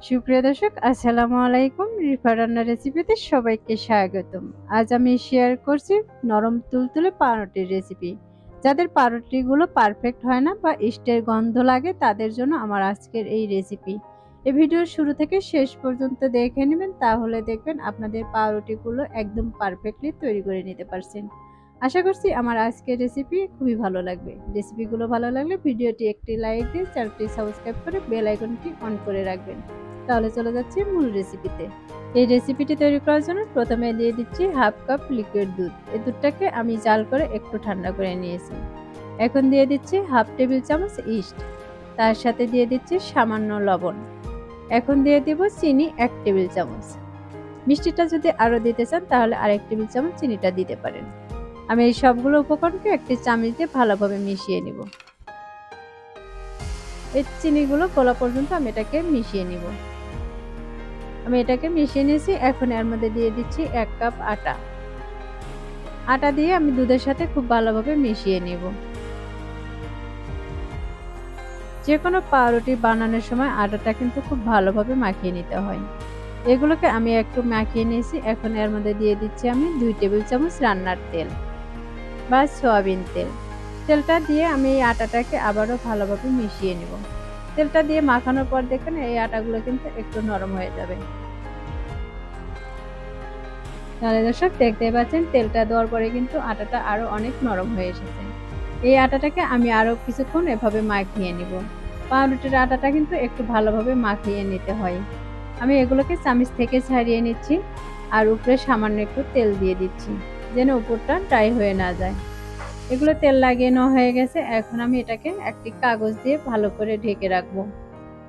সুপ্রিয় দর্শক, আসসালামু আলাইকুম। রিফা রান্নার রেসিপিতে সবাইকে স্বাগতম। আজ আমি শেয়ার করছি নরম তুলতুলে পাউরুটির রেসিপি। যাদের পাউরুটিগুলো পারফেক্ট হয় না বা ইস্টের গন্ধ লাগে তাদের জন্য আমার আজকের এই রেসিপি। এই ভিডিওর শুরু থেকে শেষ পর্যন্ত দেখে নেবেন, তাহলে দেখবেন আপনাদের পাউরুটিগুলো একদম পারফেক্টলি তৈরি করে নিতে পারছেন। আশা করছি আমার আজকের রেসিপি খুবই ভালো লাগবে। রেসিপিগুলো ভালো লাগলে ভিডিওটি একটি লাইক দিয়ে চ্যানেলটি সাবস্ক্রাইব করে বেল আইকনটি অন করে রাখবেন। তাহলে চলে যাচ্ছি মূল রেসিপিতে। এই রেসিপিটি তৈরি করার জন্য প্রথমে দিয়ে দিচ্ছি হাফ কাপ লিকুইড দুধ। এই দুধটাকে আমি জাল করে একটু ঠান্ডা করে নিয়েছি। এখন দিয়ে দিচ্ছি হাফ টেবিল চামচ ইস্ট, তার সাথে দিয়ে দিচ্ছি সামান্য লবণ। এখন দিয়ে দিব চিনি 1 টেবিল চামচ। মিষ্টিটা যদি আরও দিতে চান তাহলে আরেক টেবিল চামচ চিনিটা দিতে পারেন। আমি এই সবগুলো উপকরণকে একটি চামচ দিয়ে ভালোভাবে মিশিয়ে নিব। এই চিনিগুলো গলা পর্যন্ত আমি এটাকে মিশিয়ে নিব। আমি এটাকে মিশিয়ে নিয়েছি। এখন এর মধ্যে দিয়ে দিচ্ছি 1 কাপ আটা। আটা দিয়ে আমি দুধের সাথে খুব ভালোভাবে মিশিয়ে নিব। যে কোনো পাউরুটি বানানোর সময় আটাটা কিন্তু খুব ভালোভাবে মাখিয়ে নিতে হয়। এগুলোকে আমি একটু মাখিয়ে নিয়েছি। এখন এর মধ্যে দিয়ে দিচ্ছি আমি 2 টেবিল চামচ রান্নার তেল বা সয়াবিন তেল। তেলটা দিয়ে আমি এই আটাটাকে আবারও ভালোভাবে মিশিয়ে নিব। তেলটা দিয়ে মাখানোর পর দেখেন এই আটাগুলো কিন্তু একটু নরম হয়ে যাবে। তাহলে দর্শক দেখতেই পাচ্ছেন তেলটা দেওয়ার পরে কিন্তু আটাটা আরো অনেক নরম হয়ে এসেছে। এই আটাটাকে আমি আরো কিছুক্ষণ এভাবে মাখিয়ে নিব। পাউরুটির আটাটা কিন্তু একটু ভালোভাবে মাখিয়ে নিতে হয়। আমি এগুলোকে চামচ থেকে ছাড়িয়ে নিচ্ছি আর উপরে সামান্য একটু তেল দিয়ে দিচ্ছি, যেন উপরটা ড্রাই হয়ে না যায়। এগুলো তেল লাগিয়ে নেওয়া হয়ে গেছে। এখন আমি এটাকে একটি কাগজ দিয়ে ভালো করে ঢেকে রাখবো।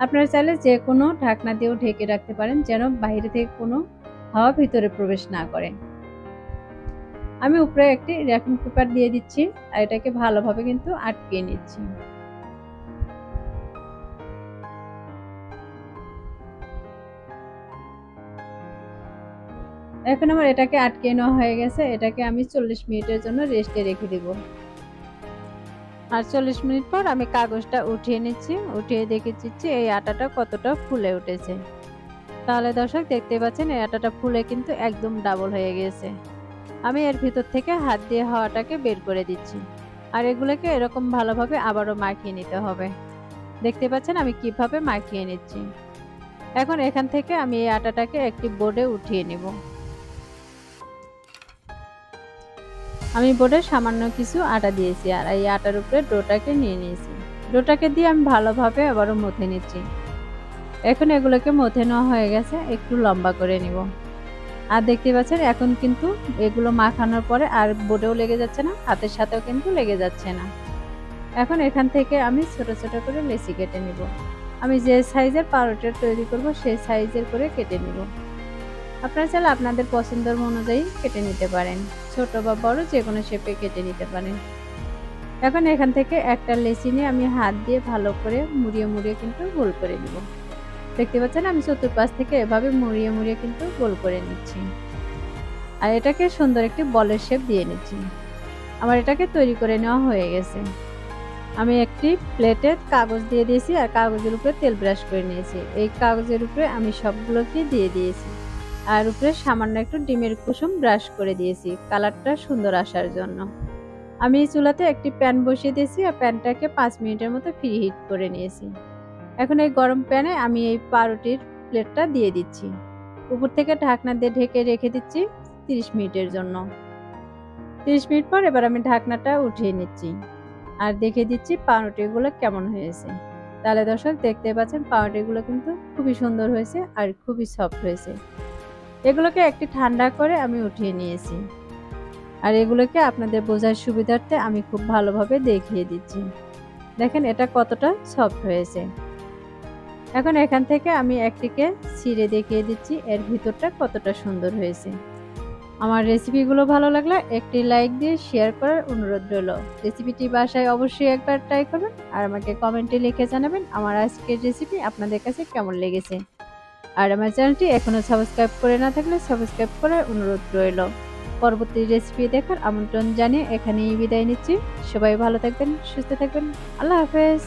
আপনারা চাইলে যে কোনো ঢাকনা দিয়েও ঢেকে রাখতে পারেন, যেন বাইরে থেকে কোনো হাওয়া ভিতরে প্রবেশ না করে। আমি উপরে একটি র্যাপিং পেপার দিয়ে দিচ্ছি আর এটাকে ভালোভাবে কিন্তু আটকিয়ে নিচ্ছি। এখন আমার এটাকে আটকিয়ে নেওয়া হয়ে গেছে। এটাকে আমি 40 মিনিটের জন্য রেস্টে রেখে দেব। আর 40 মিনিট পর আমি কাগজটা উঠিয়ে নিচ্ছি। উঠিয়ে দেখেছি এই আটাটা কতটা ফুলে উঠেছে। তাহলে দর্শক দেখতে পাচ্ছেন এই আটাটা ফুলে কিন্তু একদম ডাবল হয়ে গেছে। আমি এর ভিতর থেকে হাত দিয়ে হাওয়াটাকে বের করে দিচ্ছি। আর এগুলোকে এরকম ভালোভাবে আবারও মাখিয়ে নিতে হবে। দেখতে পাচ্ছেন আমি কিভাবে মাখিয়ে নিচ্ছি। এখন এখান থেকে আমি এই আটাটাকে একটি বোর্ডে উঠিয়ে নিব। আমি বোর্ডে সামান্য কিছু আটা দিয়েছি আর এই আটার উপরে ডোটাকে নিয়ে নিয়েছি। ডোটাকে দিয়ে আমি ভালোভাবে আবারও মথে নিচ্ছি। এখন এগুলোকে মথে নেওয়া হয়ে গেছে, একটু লম্বা করে নিব। আর দেখতে পাচ্ছেন এখন কিন্তু এগুলো মাখানোর পরে আর বোর্ডেও লেগে যাচ্ছে না, হাতের সাথেও কিন্তু লেগে যাচ্ছে না। এখন এখান থেকে আমি ছোট ছোট করে লেচি কেটে নিব। আমি যে সাইজের পাউরুটি তৈরি করব সেই সাইজের করে কেটে নিব। আপনারা চাইলে আপনাদের পছন্দের অনুযায়ী কেটে নিতে পারেন, ছোট বা বড় যে কোনো শেপে কেটে নিতে পারেন। এখন এখান থেকে একটা লেচি নিয়ে আমি হাত দিয়ে ভালো করে মুড়িয়ে মুড়িয়ে কিন্তু গোল করে নিব। দেখতে পাচ্ছেন আমি চতুর্পাশ থেকে এভাবে মুড়িয়ে মুড়িয়ে কিন্তু গোল করে নিচ্ছি। আর এটাকে সুন্দর একটি বলের শেপ দিয়ে নিচ্ছি। আমার এটাকে তৈরি করে নেওয়া হয়ে গেছে। আমি একটি প্লেটে কাগজ দিয়ে দিয়েছি আর কাগজের উপরে তেল ব্রাশ করে নিয়েছি। এই কাগজের উপরে আমি সবগুলোকে দিয়ে দিয়েছি আর উপরে সামান্য একটু ডিমের কুসুম ব্রাশ করে দিয়েছি কালারটা সুন্দর আসার জন্য। আমি চুলাতে একটি প্যান বসিয়ে দিয়েছি আর প্যানটাকে 5 মিনিটের মতো ফ্রি হিট করে নিয়েছি। এখন এই গরম প্যানে আমি এই পাউরুটির প্লেটটা দিয়ে দিচ্ছি। উপর থেকে ঢাকনা দিয়ে ঢেকে রেখে দিচ্ছি 30 মিনিটের জন্য। 30 মিনিট পর এবার আমি ঢাকনাটা উঠিয়ে নিচ্ছি আর দেখে দিচ্ছি পাউরুটিগুলো কেমন হয়েছে। তাহলে দর্শক দেখতে পাচ্ছেন পাউরুটিগুলো কিন্তু খুবই সুন্দর হয়েছে আর খুবই সফট হয়েছে। এগুলোকে একটু ঠান্ডা করে আমি উঠিয়ে নিয়েছি আর এগুলোকে আপনাদের বোঝার সুবিধার্থে আমি খুব ভালোভাবে দেখিয়ে দিচ্ছি। দেখেন এটা কতটা সফট হয়েছে। এখন এখান থেকে আমি একটিকে ছিঁড়ে দেখিয়ে দিচ্ছি এর ভিতরটা কতটা সুন্দর হয়েছে। আমার রেসিপিগুলো ভালো লাগলে একটি লাইক দিয়ে শেয়ার করার অনুরোধ রইল। রেসিপিটি বাসায় অবশ্যই একবার ট্রাই করবেন আর আমাকে কমেন্টে লিখে জানাবেন আমার আজকের রেসিপি আপনাদের কাছে কেমন লেগেছে। আর আমার চ্যানেলটি এখনো সাবস্ক্রাইব করে না থাকলে সাবস্ক্রাইব করার অনুরোধ রইল। পরবর্তী রেসিপি দেখার আমন্ত্রণ জানিয়ে এখানেই বিদায় নিচ্ছি। সবাই ভালো থাকবেন, সুস্থ থাকবেন। আল্লাহ হাফেজ।